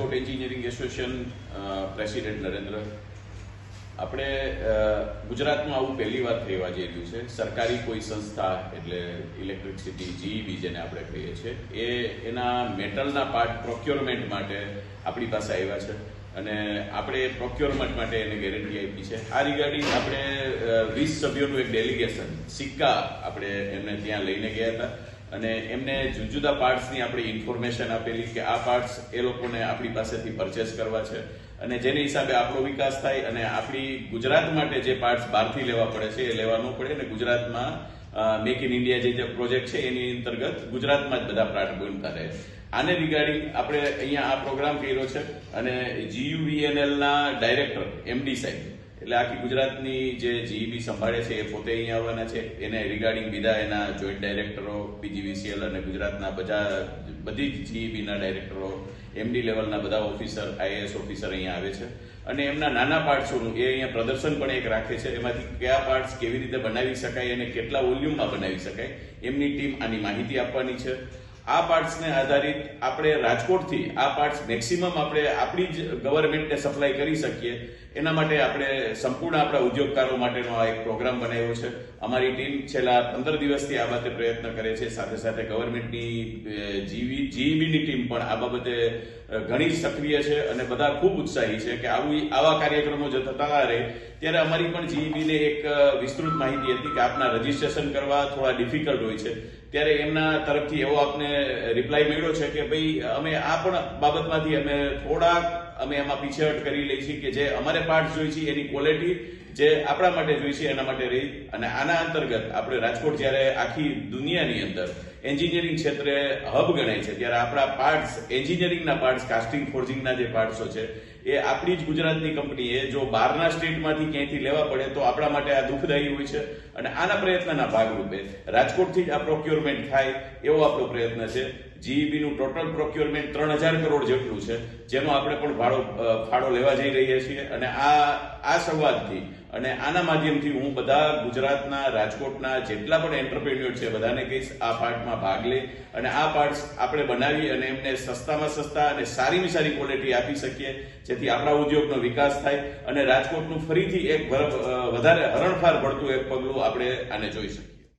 Rajkot engineering association president Narendra. આપણે ગુજરાતમાં આવું પહેલી વાર થવા જઈ રહ્યું છે. સરકારી કોઈ સંસ્થા એટલે ઇલેક્ટ્રિસિટી જીઈબી જેને આપણે કહીએ છીએ એના મેટલના પાર્ટ પ્રોક્યોરમેન્ટ માટે આપણી પાસે આવ્યા છે અને આપણે પ્રોક્યોરમેન્ટ માટે એને ગેરંટી આપી છે. આ રિગાર્ડિંગ આપણે 20 સભ્યોનું એક ડેલિગેશન સિક્કા આપણે એમને ત્યાં લઈને ગયા હતા અને એમને જુદા જુદા પાર્ટ્સની આપણે ઇન્ફોર્મેશન આપેલી કે આ પાર્ટ્સ એ લોકોને આપણી પાસેથી પરચેસ કરવા છે અને જેની હિસાબે આપણો વિકાસ થાય અને આપણી ગુજરાત માટે જે પાર્ટ્સ બહારથી લેવા પડે છે એ લેવા ન પડે અને ગુજરાતમાં મેક ઇન ઇન્ડિયા જે પ્રોજેક્ટ છે એની અંતર્ગત ગુજરાતમાં જ બધા પાર્ટ બનતા રહે. આને રિગાર્ડિંગ આપણે અહીંયા આ પ્રોગ્રામ કર્યો છે અને GUVNL ના ડાયરેક્ટર MD સાહેબ એટલે આખી ગુજરાતની જે જીઈબી સંભાળે છે એ પોતે અહીંયા આવવાના છે. એને રિગાર્ડિંગ બીજા એના જોઈન્ટ ડાયરેક્ટરો PGVCL અને ગુજરાતના બધી જ જીઈબીના ડાયરેક્ટરો MD લેવલના બધા ઓફિસર IAS ઓફિસર અહીંયા આવે છે અને એમના નાના પાર્ટ્સોનું એ અહીંયા પ્રદર્શન પણ એક રાખે છે. એમાંથી કયા પાર્ટ્સ કેવી રીતે બનાવી શકાય અને કેટલા વોલ્યુમમાં બનાવી શકાય એમની ટીમ આની માહિતી આપવાની છે. આ પાર્ટ્સને આધારિત આપણે રાજકોટથી આ પાર્ટ્સ મેક્સિમમ આપણે આપણી જ ગવર્મેન્ટને સપ્લાય કરી શકીએ એના માટે આપણે સંપૂર્ણ આપણા ઉદ્યોગકારો માટેનો આ એક પ્રોગ્રામ બનાવ્યો છે. અમારી ટીમ છેલ્લા 15 દિવસથી આ બાબતે પ્રયત્ન કરે છે. સાથે સાથે ગવર્મેન્ટની જીઈબીની ટીમ પણ આ બાબતે ઘણી જ સક્રિય છે અને બધા ખૂબ ઉત્સાહી છે કે આવા કાર્યક્રમો જો થતા રહે. ત્યારે અમારી પણ જીઈબીને એક વિસ્તૃત માહિતી હતી કે આપના રજીસ્ટ્રેશન કરવા થોડા ડિફિકલ્ટ હોય છે. ત્યારે એમના તરફથી એવો આપને રિપ્લાય મળ્યો છે કે ભાઈ અમે આ પણ બાબતમાંથી અમે એમાં પીછેહટ કરી લઈ છીએ કે જે અમારે પાર્ટ જોઈ છે એની ક્વોલિટી જે આપણા માટે જોઈ છે એના માટે રહી. અને આના અંતર્ગત આપણે રાજકોટ જ્યારે આખી દુનિયાની અંદર એન્જિનિયરિંગ ક્ષેત્રે હબ ગણાય છે ત્યારે આપણા પાર્ટ્સ એન્જિનિયરિંગના પાર્ટ્સ કાસ્ટિંગ ફોર્જિંગના જે પાર્ટ્સો છે એ આપણી જ ગુજરાતની કંપનીએ જો બહારના સ્ટેટમાંથી ક્યાંયથી લેવા પડે તો આપણા માટે આ દુઃખદાયી હોય છે અને આના પ્રયત્નના ભાગરૂપે રાજકોટથી જ આ પ્રોક્યોરમેન્ટ થાય એવો આપણો પ્રયત્ન છે. જીઈબીનું ટોટલ પ્રોક્યોરમેન્ટ 3000 કરોડ જેટલું છે જેનો આપણે પણ ફાળો લેવા જઈ રહ્યા છીએ અને આ સંવાદથી અને આના માધ્યમથી હું બધા ગુજરાતના રાજકોટના જેટલા પણ એન્ટરપ્રેન્યોર છે બધાને કહીશ આ પાર્ટમાં ભાગ લે અને આ પાર્ટ્સ આપણે બનાવી અને એમને સસ્તામાં સસ્તા અને સારીમાં સારી ક્વોલિટી આપી શકીએ જેથી આપણા ઉદ્યોગનો વિકાસ થાય અને રાજકોટનું ફરીથી એક વધારે હરણફાર પડતું એક પગલું આપણે આને જોઈ શકીએ.